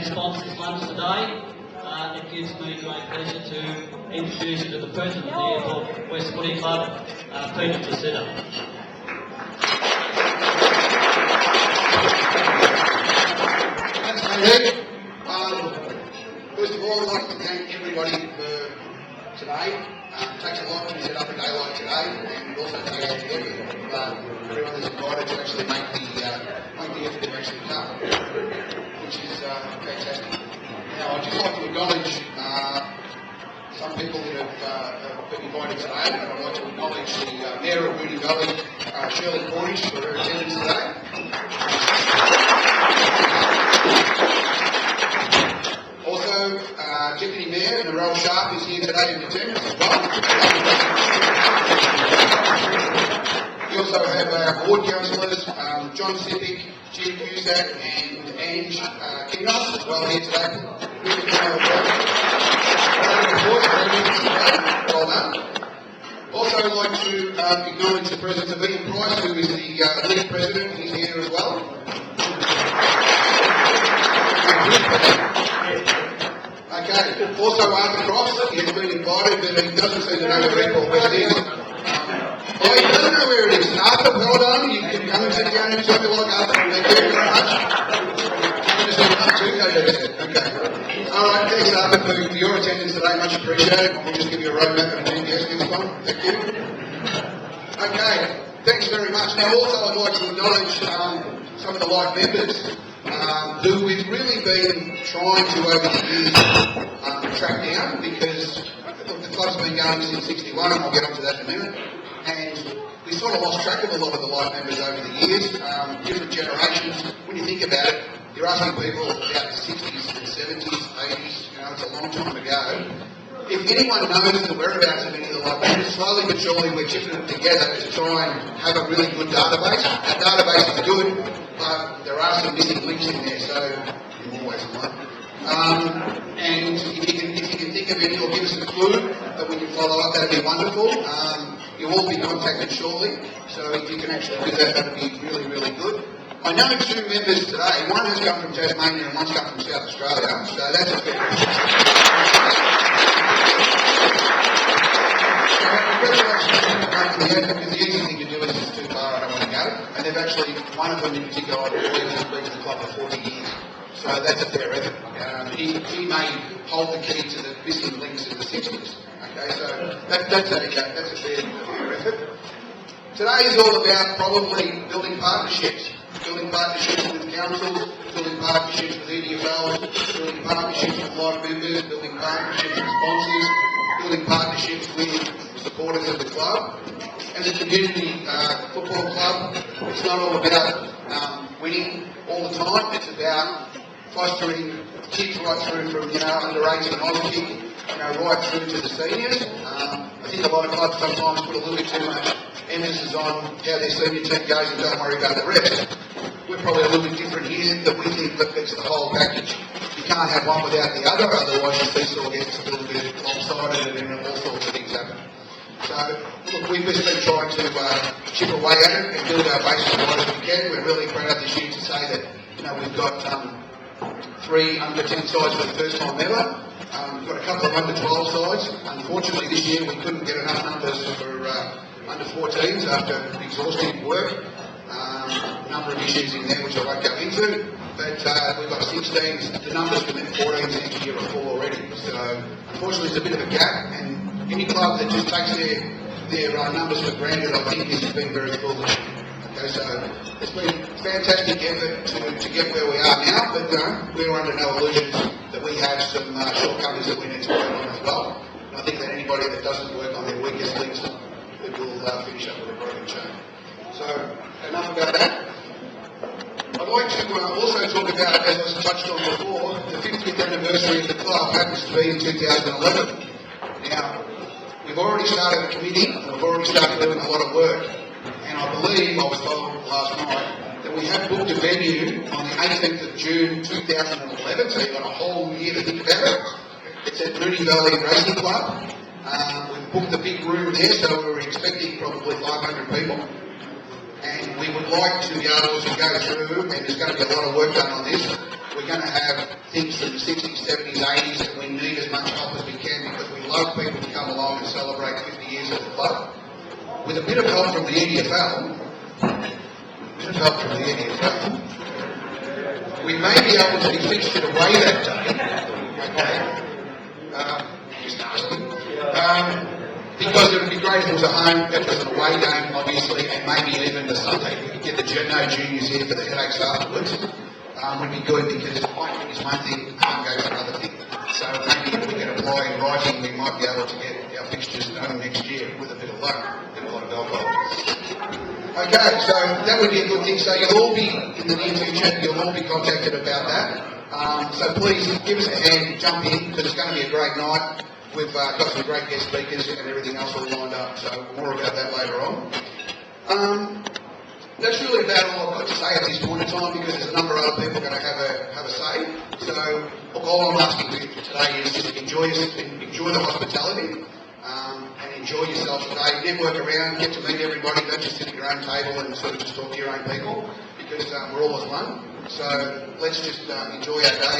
main sponsors lunch today. It gives me great pleasure to introduce you to the president of the Airport West Footy Club, Peter Facetta. Thanks, David. First of all, I'd like to thank everybody for today. It takes a lot to set up a day like today, and it also takes a effort. Everyone is invited to actually make the effort to actually come, which is fantastic. Now, I'd just like to acknowledge some people that have been invited today, and I'd like to acknowledge the Mayor of Moonee Valley, Shirley Cornish, for her attendance today. Also, Deputy Mayor Narelle Sharp is here today in attendance as well. We also have our board councillors, John Sippick, Jim Cusack and Ange Kinos as well here today. Well done. Also, I'd like to acknowledge the presence of Ian Price, who is the lead president. He's here as well. Okay. Also, Arthur Cross, he has been invited, but he doesn't seem to know where Airport West is. Oh, he doesn't know where it is. Arthur, well done. You can come and sit down and talk like Arthur. Thank you very much. Okay. All right, thanks, Arthur, for your attendance today. Much appreciated. We'll just give you a roadmap and a GPS next time. Thank you. Okay, thanks very much. Now, also, I'd like to acknowledge some of the live members who we've really been trying to, over the years, track down, because the club's been going since '61, and I'll get onto that in a minute. And we sort of lost track of a lot of the live members over the years, different generations. When you think about it, you're asking people about the 60s and 70s, 80s, it's a long time ago. If anyone knows the whereabouts of any of the live members, slowly but surely we're chipping them together to try and have a really good database. Our database is good, but there are some missing links in there, so you're always one. And if you can think of any or give us a clue that we can follow up, that'd be wonderful. You'll all be contacted shortly, so if you can actually do that, that'd be really, really good. I know two members today. One has come from Tasmania and one's come from South Australia, so that's a bit. Because the easy thing to do is it's too far, I don't want to go. And they've actually, one of them in particular, I believe, has been to the club for 40 years. So that's a fair effort. He may hold the key to the missing links in the 60s. Okay, so that's a fair effort. Today is all about probably building partnerships. Building partnerships with councils, building partnerships with EDFLs, building partnerships with live members, building partnerships with sponsors, building partnerships with supporters of the club. As a community football club, it's not all about winning all the time. It's about fostering kids right through from under-8s and Aussie, right through to the seniors. I think a lot of clubs sometimes put a little bit too much emphasis on how their senior team goes and don't worry about the rest. We're probably a little bit different here, that we think that it's the whole package. You can't have one without the other, otherwise your seesaw gets a little bit lopsided and all sorts of things happen. So, look, we've just been trying to chip away at it and build our base as wide as we can. We're really proud this year to say that we've got 3 under-10 sides for the first time ever. We've got a couple of under-12 sides. Unfortunately, this year we couldn't get enough numbers for under-14s after exhaustive work. A number of issues in there which I won't go into, but we've got 16s. The numbers for the 14s next year are full already. So unfortunately, there's a bit of a gap, and any club that just takes their numbers for granted, I think, has been very foolish. Okay, so it's been fantastic effort to get where we are now, but we're under no illusions that we have some shortcomings that we need to work on as well. And I think that anybody that doesn't work on their weakest links, it will finish up with a broken chain. So enough about that. I'd like to also talk about, as I touched on before, the 50th anniversary of the club happens to be in 2011. Now, we've already started a committee and we've already started doing a lot of work. And I believe, I was told last night, that we have booked a venue on the 18th of June 2011, so you've got a whole year to think about it. It's at Moonee Valley Racing Club. We've booked a big room there, so we're expecting probably 500 people. And we would like to be able to go through, and there's going to be a lot of work done on this. We're We're going to have things from the 60s, 70s, 80s, and we need as much help as we can because we love people to come along and celebrate 50 years of the club. With a bit of help from the EDFL, we may be able to be fixtured away that day. Okay. Just asking. Because it would be great if it was a home, if it was an away game, obviously, and maybe even the Sunday. We could get the juniors here for the headaches afterwards. Would be good because fighting is one thing, home games another thing. So maybe if we can apply in writing, we might be able to get our fixtures done next year with a bit of luck and a lot of alcohol. Okay, so that would be a good thing. So you'll all be, in the near future, you'll all be contacted about that. So please give us a hand, jump in, because it's going to be a great night. We've got some great guest speakers and everything else all lined up, so more about that later on. That's really about all I've got to say at this point in time because there's a number of other people going to have a say. So look, all I'm asking you today is just enjoy the hospitality and enjoy yourself today. Network around, get to meet everybody, don't just sit at your own table and sort of just talk to your own people because we're all as one. So let's just enjoy our day.